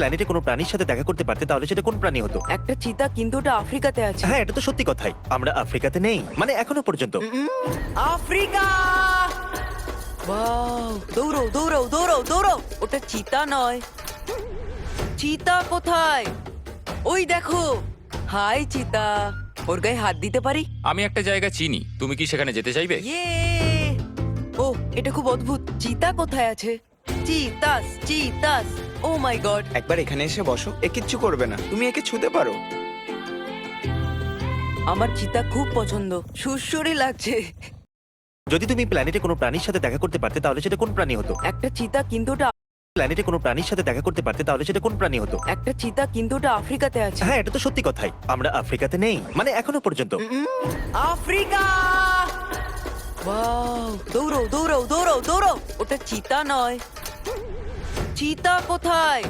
প্ল্যানেটে কোনো প্রাণীর সাথে দেখা করতে পারতে তাহলে সেটা কোন প্রাণী হতো? একটা চিতা, কিন্তু ওটা আফ্রিকাতে আছে। হ্যাঁ, এটা তো সত্যি কথাই। আমরা আফ্রিকাতে নেই, মানে এখনো পর্যন্ত। আফ্রিকা! ওয়াও! দৌড়ো দৌড়ো দৌড়ো দৌড়ো! ওটা চিতা নয়। চিতা কোথায়? ওই দেখো। হাই চিতা। ওর গায়ে হাত দিতে পারি? আমি একটা জায়গা চিনি, তুমি কি সেখানে যেতে চাইবে? ইয়ে! ও, এটা খুব অদ্ভুত। চিতা কোথায় আছে? চিতাস চিতাস। ও মাই গড! একবার এখানে এসে বসো, এ কিচ্ছু করবে না, তুমি একে ছুতে পারো। আমার চিতা খুব পছন্দ, সুরসুরি লাগছে। যদি তুমি প্ল্যানেটে কোনো প্রাণীর সাথে দেখা করতে পারতে তাহলে সেটা কোন প্রাণী হতো? একটা চিতা, কিন্তু ওটা প্ল্যানেটে কোনো প্রাণীর সাথে দেখা করতে পারতে তাহলে সেটা কোন প্রাণী হতো? একটা চিতা, কিন্তু ওটা আফ্রিকাতে আছে। হ্যাঁ, এটা তো সত্যি কথাই। আমরা আফ্রিকাতে নেই, মানে এখনো পর্যন্ত। আফ্রিকা! ওয়াও! দৌড়ো দৌড়ো দৌড়ো দৌড়ো! ওটা চিতা নয়। চিতা কোথায়?